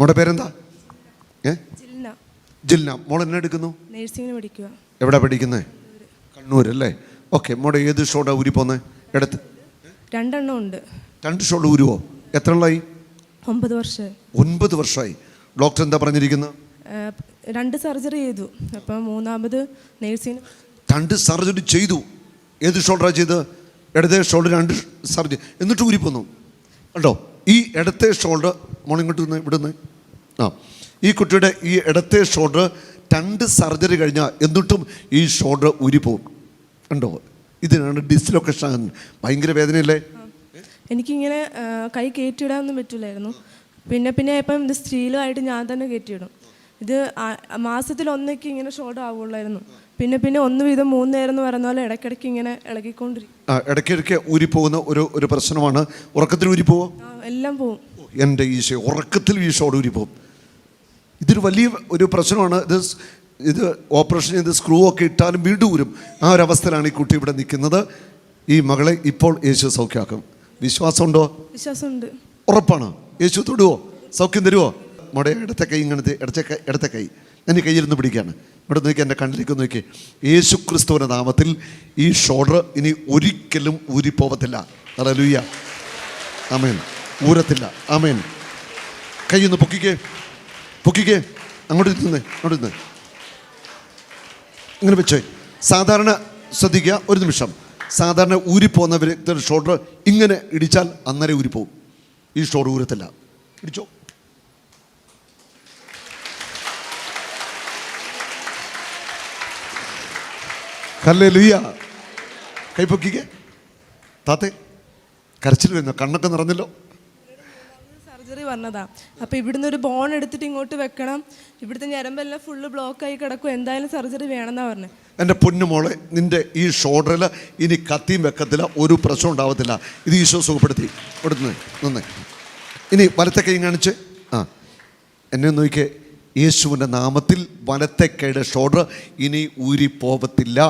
മോടെ പേരെന്താ? ജിൽന. മോൾ എന്നെ എടുക്കുന്നു? നേഴ്സിംഗിന് പഠിക്കുക. എവിടെ പഠിക്കുന്നത്? കണ്ണൂർ അല്ലേ? ഓക്കെ. മോടെ ഏത് ഷോൾഡാ ഊരി പോന്നെ? എടുത്ത് 2 എണ്ണം ഉണ്ട്. 2 ഷോൾഡർ ഊരുവോ? എത്ര നാളായി? 9 വർഷമായി. 9 വർഷമായി. ഡോക്ടർ എന്താ പറഞ്ഞിരിക്കുന്നത്? 2 സർജറി ചെയ്തു. അപ്പം 3ാമത് നേഴ്സിംഗ്. 2 സർജറി ചെയ്തു. ഏത് ഷോൾഡറാ ചെയ്ത്? ഇടത്തെ ഷോൾഡർ 2 സർജറി എന്നിട്ട് ഊരി പോന്നു കണ്ടോ? ഈ ഇടത്തെ ഷോൾഡർ മോളിങ്ങോട്ട് നിന്ന് ഇവിടുന്ന് ഈ കുട്ടിയുടെ ഈ ഇടത്തെ ഷോൾഡർ 2 സർജറി കഴിഞ്ഞാൽ എന്നിട്ടും ഈ ഷോൾഡർ ഊരിപ്പോവും കണ്ടോ? ഇതിനാണ് ഡിസ്ലൊക്കേഷൻ. ഭയങ്കര വേദനയല്ലേ? എനിക്കിങ്ങനെ കൈ കയറ്റിയിടാനൊന്നും പറ്റില്ലായിരുന്നു. പിന്നെ ഇപ്പം ഇത് സ്റ്റീലുമായിട്ട് ഞാൻ തന്നെ കയറ്റിയിടും. ഇത് മാസത്തിൽ 1 ഇങ്ങനെ ഷോൾഡർ ആവുള്ളായിരുന്നു. പിന്നെ 1 വീതം 3 നേരം എന്ന് പറയുന്ന പോലെ ഇടയ്ക്കിടയ്ക്ക് ഇങ്ങനെ ഇളകിക്കൊണ്ടിരിക്കും. ഇടയ്ക്കിടയ്ക്ക് ഊരിപ്പോകുന്ന ഒരു പ്രശ്നമാണ്. ഉറക്കത്തിൽ ഊരിപ്പോവോ? എല്ലാം പോവും. എൻ്റെ ഈശോ, ഉറക്കത്തിൽ ഈ ഷോൾഡർ ഊരിപ്പോവും. ഇതൊരു വലിയ ഒരു പ്രശ്നമാണ്. ഇത് ഓപ്പറേഷൻ ചെയ്ത് സ്ക്രൂ ഒക്കെ ഇട്ടാലും വീണ്ടും ഊരും. ആ ഒരവസ്ഥയിലാണ് ഈ കുട്ടി ഇവിടെ നിൽക്കുന്നത്. ഈ മകളെ ഇപ്പോൾ യേശു സൗഖ്യമാക്കും. വിശ്വാസമുണ്ടോ? വിശ്വാസമുണ്ട്. ഉറപ്പാണ്? യേശു തൊടുവോ? സൗഖ്യം തരുവോ? മോടെ ഇടത്തെ കൈ ഇങ്ങനത്തെ ഇടത്തെ കൈ ഞാൻ കയ്യിരുന്ന് പിടിക്കുകയാണ്. ഇവിടെ നോക്കി, എൻ്റെ കണ്ണിലേക്ക് നോക്കി. യേശു ക്രിസ്തുവിൻ്റെ നാമത്തിൽ ഈ ഷോൾഡർ ഇനി ഒരിക്കലും ഊരിപ്പോവത്തില്ല. ഹല്ലേലൂയ. ആമേൻ. ഊരത്തില്ല. ആമേൻ. കൈയൊന്ന് പൊക്കിക്കേ. അങ്ങോട്ട് നിന്ന് ഇങ്ങനെ വെച്ചേ. സാധാരണ ശ്രദ്ധിക്കുക, ഒരു നിമിഷം. സാധാരണ ഊരിപ്പോകുന്നവർ ഷോൾഡർ ഇങ്ങനെ ഇടിച്ചാൽ അന്നേരം ഊരിപ്പോവും. ഈ ഷോൾഡർ ഊരത്തില്ല. ഇടിച്ചോ. ഹല്ലേലൂയ. കൈ പൊക്കിക്കേ. താത്തേ, കരച്ചിൽ വരുന്നു, കണ്ണൊക്കെ നിറഞ്ഞല്ലോ. സർജറി പറഞ്ഞതാ. അപ്പോൾ ഇവിടുന്ന് ഒരു ബോൺ എടുത്തിട്ട് ഇങ്ങോട്ട് വെക്കണം. ഇവിടുത്തെ ഞരമ്പെല്ലാം ഫുള്ള് ബ്ലോക്കായി കിടക്കും. എന്തായാലും സർജറി വേണമെന്നാ പറഞ്ഞത്. എൻ്റെ പൊന്നുമോളെ, നിന്റെ ഈ ഷോൾഡറിൽ ഇനി കത്തിയും വെക്കത്തില്ല, ഒരു പ്രശ്നം ഉണ്ടാവത്തില്ല. ഇത് ഈശോ സുഖപ്പെടുത്തി. കൊടുത്ത് നന്നേ. ഇനി വലത്തെ കൈ കാണിച്ച്. എന്നെ നോക്കിക്കേ. യേശുവിൻ്റെ നാമത്തിൽ വലത്തെ കൈയുടെ ഷോൾഡർ ഇനി ഊരിപ്പോവത്തില്ല.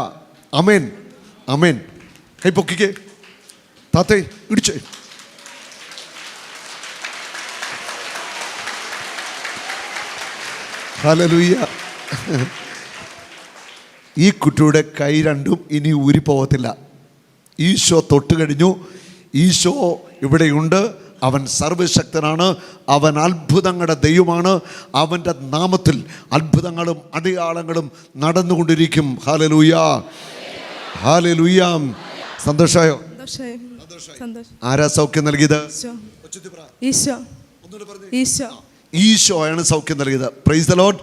ആമേൻ. ആമേൻ. കൈ പൊക്കിക്കേ. താത്തേ, ഇടിച്ചേ. ഹല്ലേലൂയ. ഈ കുട്ടിയുടെ കൈ 2 ഇനി ഊരിപ്പോവത്തില്ല. ഈശോ തൊട്ട് കഴിഞ്ഞു. ഈശോ ഇവിടെയുണ്ട്. അവൻ സർവശക്തനാണ്. അവൻ അത്ഭുതങ്ങളുടെ ദൈവമാണ്. അവൻ്റെ നാമത്തിൽ അത്ഭുതങ്ങളും അടയാളങ്ങളും നടന്നുകൊണ്ടിരിക്കും. ഹല്ലേലൂയ. ഹല്ലേലൂയ. സന്തോഷായോ? ആരാ സൗഖ്യം നൽകിയത്? ഈശോ ആണ് സൗഖ്യം നൽകിയത്. Praise the Lord.